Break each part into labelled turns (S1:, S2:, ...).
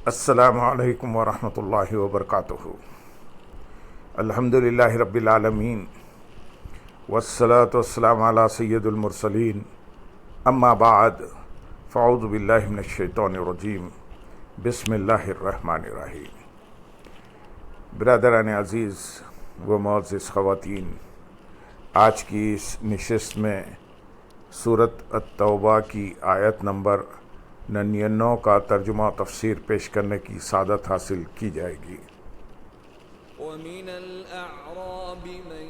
S1: السلام علیکم ورحمۃ اللہ وبرکاتہ۔ الحمدللہ رب العالمین والصلاة والسلام علی سید المرسلین، اما بعد فاعوذ باللہ من الشیطان الرجیم، بسم اللہ الرحمن الرحیم۔ برادران عزیز و معزز خواتین، آج کی اس نشست میں سورۃ التوبہ کی آیت نمبر 99 کا ترجمہ و تفسیر پیش کرنے کی سعادت حاصل کی جائے گی۔
S2: وَمِنَ الْأَعْرَابِ مَن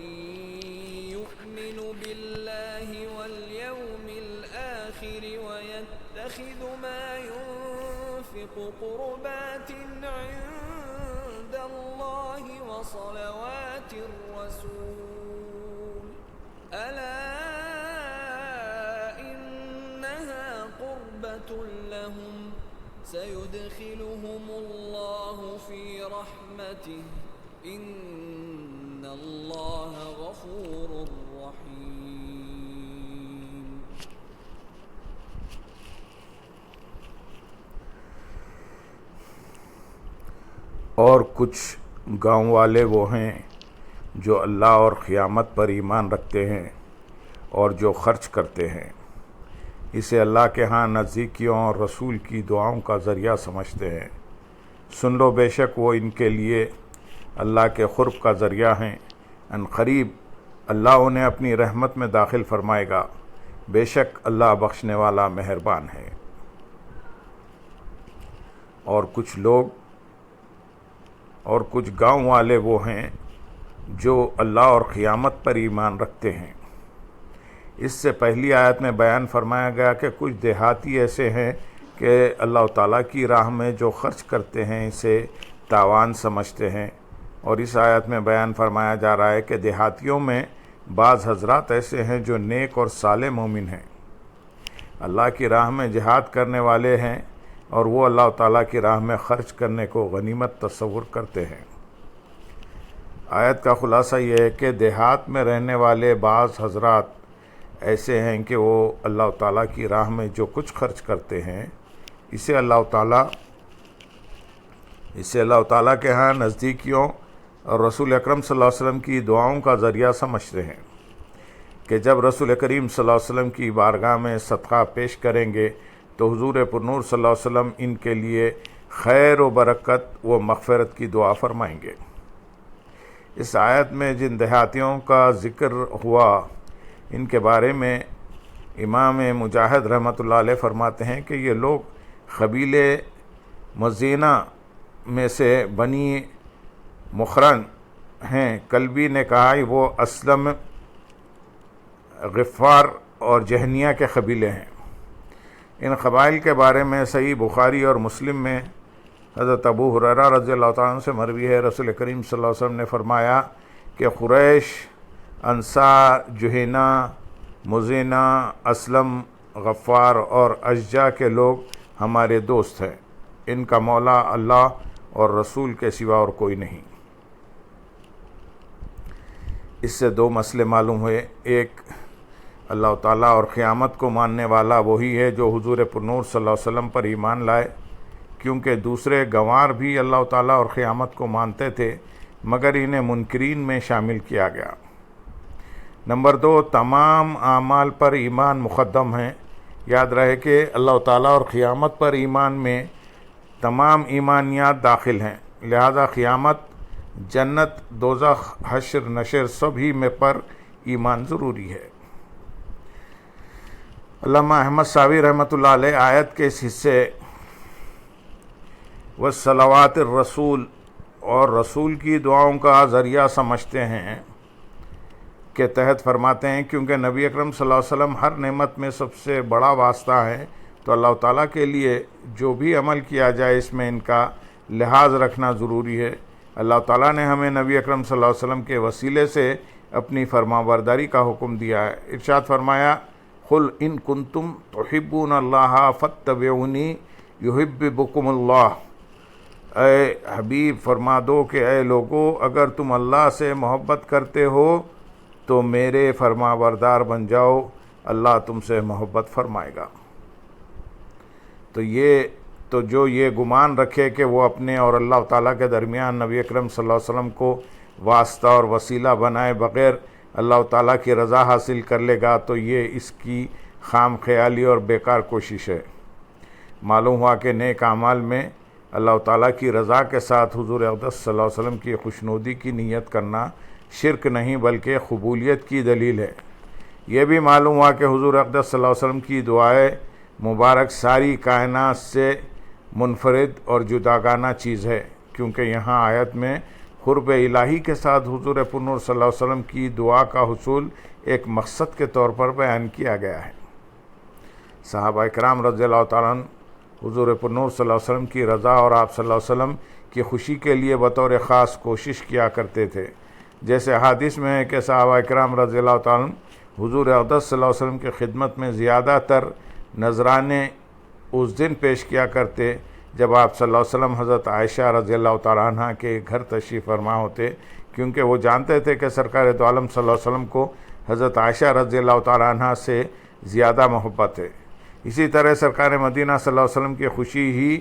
S2: يُؤْمِنُ بِاللَّهِ وَالْيَوْمِ الْآخِرِ وَيَتَّخِذُ مَا يُنْفِقُ قُرُبَاتٍ عِندَ اللَّهِ وَصَلَوَاتِ الرَّسُولِ أَلَا لهم سيدخلهم الله في رحمته إن الله غفور رحيم۔
S1: اور کچھ گاؤں والے وہ ہیں جو اللہ اور قیامت پر ایمان رکھتے ہیں اور جو خرچ کرتے ہیں، اسے اللہ کے ہاں نزدیکیوں اور رسول کی دعاؤں کا ذریعہ سمجھتے ہیں۔ سن لو، بے شک وہ ان کے لیے اللہ کے قرب کا ذریعہ ہیں، ان قریب اللہ انہیں اپنی رحمت میں داخل فرمائے گا، بے شک اللہ بخشنے والا مہربان ہے۔ اور کچھ گاؤں والے وہ ہیں جو اللہ اور قیامت پر ایمان رکھتے ہیں۔ اس سے پہلی آیت میں بیان فرمایا گیا کہ کچھ دیہاتی ایسے ہیں کہ اللہ تعالیٰ کی راہ میں جو خرچ کرتے ہیں اسے تاوان سمجھتے ہیں، اور اس آیت میں بیان فرمایا جا رہا ہے کہ دیہاتیوں میں بعض حضرات ایسے ہیں جو نیک اور صالح مومن ہیں، اللہ کی راہ میں جہاد کرنے والے ہیں، اور وہ اللہ تعالیٰ کی راہ میں خرچ کرنے کو غنیمت تصور کرتے ہیں۔ آیت کا خلاصہ یہ ہے کہ دیہات میں رہنے والے بعض حضرات ایسے ہیں کہ وہ اللہ تعالیٰ کی راہ میں جو کچھ خرچ کرتے ہیں اسے اللہ تعالیٰ کے ہاں نزدیکیوں اور رسول اکرم صلی اللہ علیہ وسلم کی دعاؤں کا ذریعہ سمجھتے ہیں کہ جب رسول کریم صلی اللہ علیہ وسلم کی بارگاہ میں صدقہ پیش کریں گے تو حضور پرنور صلی اللہ علیہ وسلم ان کے لیے خیر و برکت و مغفرت کی دعا فرمائیں گے۔ اس آیت میں جن دیہاتیوں کا ذکر ہوا ان کے بارے میں امام مجاہد رحمۃ اللہ علیہ فرماتے ہیں کہ یہ لوگ قبیلے مزینہ میں سے بنی مخرن ہیں۔ کلبی نے کہا وہ اسلم، غفار اور جہنیہ کے قبیلے ہیں۔ ان قبائل کے بارے میں صحیح بخاری اور مسلم میں حضرت ابو ہریرہ رضی اللہ تعالیٰ عنہ سے مروی ہے، رسول کریم صلی اللہ علیہ وسلم نے فرمایا کہ قریش، انصار، جہینہ، مزینہ، اسلم، غفار اور اشجع کے لوگ ہمارے دوست ہیں، ان کا مولا اللہ اور رسول کے سوا اور کوئی نہیں۔ اس سے دو مسئلے معلوم ہوئے۔ ایک، اللہ تعالیٰ اور قیامت کو ماننے والا وہی ہے جو حضور پرنور صلی اللہ علیہ وسلم پر ایمان لائے، کیونکہ دوسرے گنوار بھی اللہ تعالیٰ اور قیامت کو مانتے تھے مگر انہیں منکرین میں شامل کیا گیا۔ نمبر 2، تمام اعمال پر ایمان مقدم ہے۔ یاد رہے کہ اللہ تعالیٰ اور قیامت پر ایمان میں تمام ایمانیات داخل ہیں، لہذا قیامت، جنت، دوزخ، حشر، نشر سبھی میں پر ایمان ضروری ہے۔ علامہ احمد ساوی رحمۃ اللہ علیہ آیت کے اس حصے وصلوات الرسول اور رسول کی دعاؤں کا ذریعہ سمجھتے ہیں کے تحت فرماتے ہیں کیونکہ نبی اکرم صلی اللہ علیہ وسلم ہر نعمت میں سب سے بڑا واسطہ ہے، تو اللہ تعالیٰ کے لیے جو بھی عمل کیا جائے اس میں ان کا لحاظ رکھنا ضروری ہے۔ اللہ تعالیٰ نے ہمیں نبی اکرم صلی اللہ علیہ وسلم کے وسیلے سے اپنی فرما برداری کا حکم دیا ہے۔ ارشاد فرمایا، قل ان کنتم تحبون اللہ فاتبعونی یحببکم اللہ۔ اے حبیب فرما دو کہ اے لوگو، اگر تم اللہ سے محبت کرتے ہو تو میرے فرما بردار بن جاؤ، اللہ تم سے محبت فرمائے گا۔ تو یہ تو جو یہ گمان رکھے کہ وہ اپنے اور اللہ تعالیٰ کے درمیان نبی اکرم صلی اللہ علیہ وسلم کو واسطہ اور وسیلہ بنائے بغیر اللہ تعالیٰ کی رضا حاصل کر لے گا تو یہ اس کی خام خیالی اور بیکار کوشش ہے۔ معلوم ہوا کہ نیک اعمال میں اللہ تعالیٰ کی رضا کے ساتھ حضور اقدس صلی اللہ علیہ وسلم کی خوشنودی کی نیت کرنا شرک نہیں بلکہ قبولیت کی دلیل ہے۔ یہ بھی معلوم ہوا کہ حضور اقدس صلی اللہ علیہ وسلم کی دعائیں مبارک ساری کائنات سے منفرد اور جداگانہ چیز ہے، کیونکہ یہاں آیت میں قرب الہی کے ساتھ حضور پرنور صلی اللہ علیہ وسلم کی دعا کا حصول ایک مقصد کے طور پر بیان کیا گیا ہے۔ صحابہ کرام رضی اللہ تعالیٰ عنہ حضور پرنور صلی اللہ علیہ وسلم کی رضا اور آپ صلی اللہ علیہ وسلم کی خوشی کے لیے بطور خاص کوشش کیا کرتے تھے، جیسے حدیث میں ہے کہ صحابہ کرام رضی اللہ تعالیٰ عنہ حضور اقدس صلی اللہ علیہ وسلم کی خدمت میں زیادہ تر نذرانے اس دن پیش کیا کرتے جب آپ صلی اللہ علیہ وسلم حضرت عائشہ رضی اللہ تعالیٰ عنہ کے گھر تشریف فرما ہوتے، کیونکہ وہ جانتے تھے کہ سرکار دو عالم صلی اللہ علیہ وسلم کو حضرت عائشہ رضی اللہ تعالیٰ عنہ سے زیادہ محبت ہے۔ اسی طرح سرکار مدینہ صلی اللہ علیہ وسلم کی خوشی ہی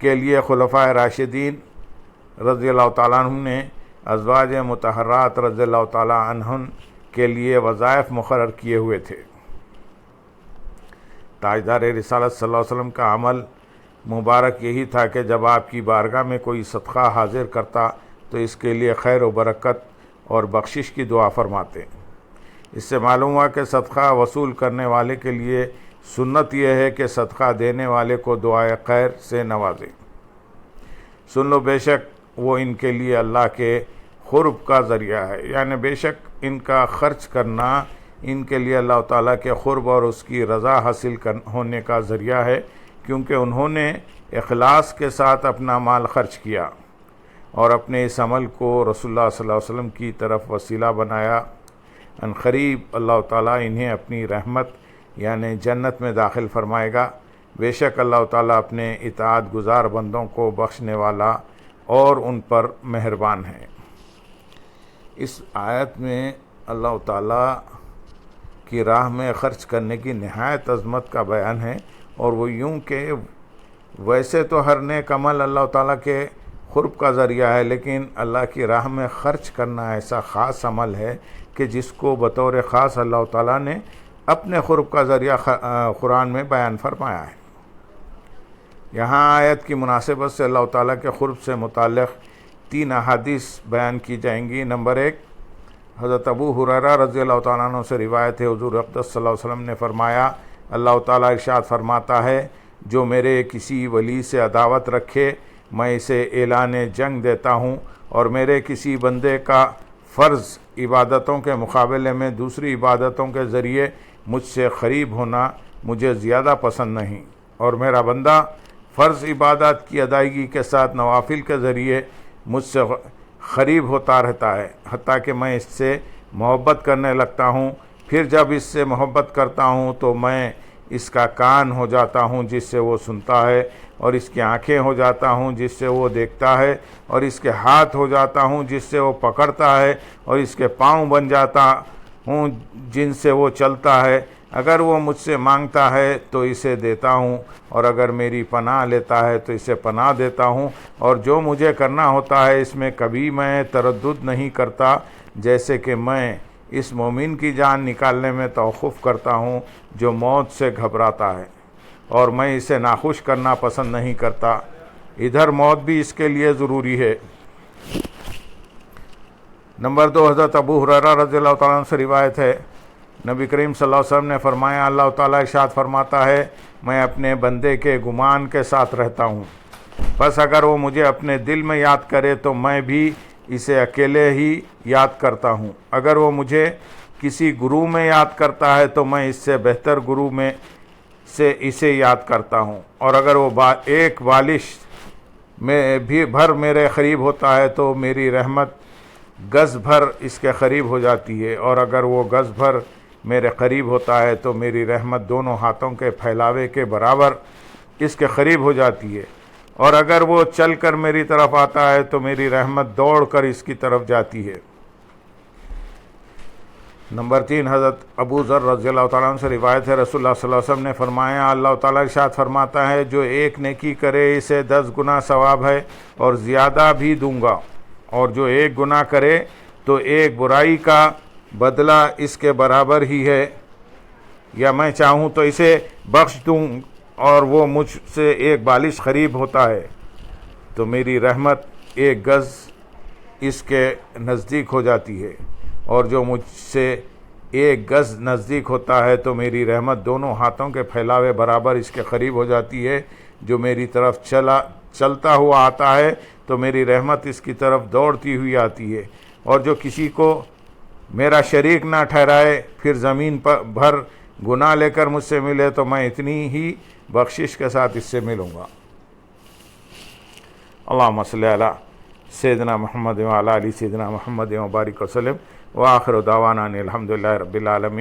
S1: کے لیے خلفائے راشدین رضی اللہ تعالیٰ عنہ نے ازواج مطہرات رضی اللہ تعالیٰ عنہن کے لیے وظائف مقرر کیے ہوئے تھے۔ تاجدار رسالت صلی اللہ علیہ وسلم کا عمل مبارک یہی تھا کہ جب آپ کی بارگاہ میں کوئی صدقہ حاضر کرتا تو اس کے لیے خیر و برکت اور بخشش کی دعا فرماتے۔ اس سے معلوم ہوا کہ صدقہ وصول کرنے والے کے لیے سنت یہ ہے کہ صدقہ دینے والے کو دعائے خیر سے نوازے۔ سن لو، بے شک وہ ان کے لیے اللہ کے قرب کا ذریعہ ہے، یعنی بے شک ان کا خرچ کرنا ان کے لیے اللہ تعالیٰ کے قرب اور اس کی رضا حاصل ہونے کا ذریعہ ہے، کیونکہ انہوں نے اخلاص کے ساتھ اپنا مال خرچ کیا اور اپنے اس عمل کو رسول اللہ صلی اللہ علیہ وسلم کی طرف وسیلہ بنایا۔ ان قریب اللہ تعالیٰ انہیں اپنی رحمت یعنی جنت میں داخل فرمائے گا۔ بے شک اللہ تعالیٰ اپنے اطاعت گزار بندوں کو بخشنے والا اور ان پر مہربان ہے۔ اس آیت میں اللہ تعالیٰ کی راہ میں خرچ کرنے کی نہایت عظمت کا بیان ہے، اور وہ یوں کہ ویسے تو ہر نیک عمل اللہ تعالیٰ کے قرب کا ذریعہ ہے، لیکن اللہ کی راہ میں خرچ کرنا ایسا خاص عمل ہے کہ جس کو بطور خاص اللہ تعالیٰ نے اپنے قرب کا ذریعہ قرآن میں بیان فرمایا ہے۔ یہاں آیت کی مناسبت سے اللہ تعالیٰ کے قرب سے متعلق 3 احادیث بیان کی جائیں گی۔ نمبر 1، حضرت ابو ہریرہ رضی اللہ تعالیٰ عنہ سے روایت ہے، حضور اقدس صلی اللہ علیہ وسلم نے فرمایا، اللہ تعالیٰ ارشاد فرماتا ہے، جو میرے کسی ولی سے عداوت رکھے میں اسے اعلان جنگ دیتا ہوں، اور میرے کسی بندے کا فرض عبادتوں کے مقابلے میں دوسری عبادتوں کے ذریعے مجھ سے قریب ہونا مجھے زیادہ پسند نہیں، اور میرا بندہ فرض عبادت کی ادائیگی کے ساتھ نوافل کے ذریعے مجھ سے قریب ہوتا رہتا ہے، حتیٰ کہ میں اس سے محبت کرنے لگتا ہوں۔ پھر جب اس سے محبت کرتا ہوں تو میں اس کا کان ہو جاتا ہوں جس سے وہ سنتا ہے، اور اس کی آنکھیں ہو جاتا ہوں جس سے وہ دیکھتا ہے، اور اس کے ہاتھ ہو جاتا ہوں جس سے وہ پکڑتا ہے، اور اس کے پاؤں بن جاتا ہوں جن سے وہ چلتا ہے۔ اگر وہ مجھ سے مانگتا ہے تو اسے دیتا ہوں، اور اگر میری پناہ لیتا ہے تو اسے پناہ دیتا ہوں، اور جو مجھے کرنا ہوتا ہے اس میں کبھی میں تردد نہیں کرتا، جیسے کہ میں اس مومن کی جان نکالنے میں توقف کرتا ہوں جو موت سے گھبراتا ہے، اور میں اسے ناخوش کرنا پسند نہیں کرتا، ادھر موت بھی اس کے لیے ضروری ہے۔ نمبر 2، حضرت ابو ہریرہ رضی اللہ تعالیٰ عنہ سے روایت ہے، نبی کریم صلی اللہ علیہ وسلم نے فرمایا، اللہ تعالیٰ ارشاد فرماتا ہے، میں اپنے بندے کے گمان کے ساتھ رہتا ہوں، بس اگر وہ مجھے اپنے دل میں یاد کرے تو میں بھی اسے اکیلے ہی یاد کرتا ہوں، اگر وہ مجھے کسی گروہ میں یاد کرتا ہے تو میں اس سے بہتر گروہ میں سے اسے یاد کرتا ہوں، اور اگر وہ ایک بالش میں بھی بھر میرے قریب ہوتا ہے تو میری رحمت گز بھر اس کے قریب ہو جاتی ہے، اور اگر وہ گز بھر میرے قریب ہوتا ہے تو میری رحمت دونوں ہاتھوں کے پھیلاوے کے برابر اس کے قریب ہو جاتی ہے، اور اگر وہ چل کر میری طرف آتا ہے تو میری رحمت دوڑ کر اس کی طرف جاتی ہے۔ نمبر 3، حضرت ابو ذر رضی اللہ تعالیٰ عنہ سے روایت ہے، رسول اللہ صلی اللہ علیہ وسلم نے فرمایا، اللہ تعالیٰ ارشاد فرماتا ہے، جو ایک نیکی کرے اسے 10 گنا ثواب ہے اور زیادہ بھی دوں گا، اور جو ایک گناہ کرے تو ایک برائی کا بدلہ اس کے برابر ہی ہے، یا میں چاہوں تو اسے بخش دوں اور وہ مجھ سے ایک بالش قریب ہوتا ہے تو میری رحمت ایک گز اس کے نزدیک ہو جاتی ہے، اور جو مجھ سے ایک گز نزدیک ہوتا ہے تو میری رحمت دونوں ہاتھوں کے پھیلاوے برابر اس کے قریب ہو جاتی ہے، جو میری طرف چلتا ہوا آتا ہے تو میری رحمت اس کی طرف دوڑتی ہوئی آتی ہے، اور جو کسی کو میرا شریک نہ ٹھہرائے پھر زمین پر بھر گناہ لے کر مجھ سے ملے تو میں اتنی ہی بخشش کے ساتھ اس سے ملوں گا۔ اللہم صلی علی سیدنا محمد وعلی آل سیدنا محمد وبارک وسلم، وآخر دعوانا ان الحمدللہ رب العالمین۔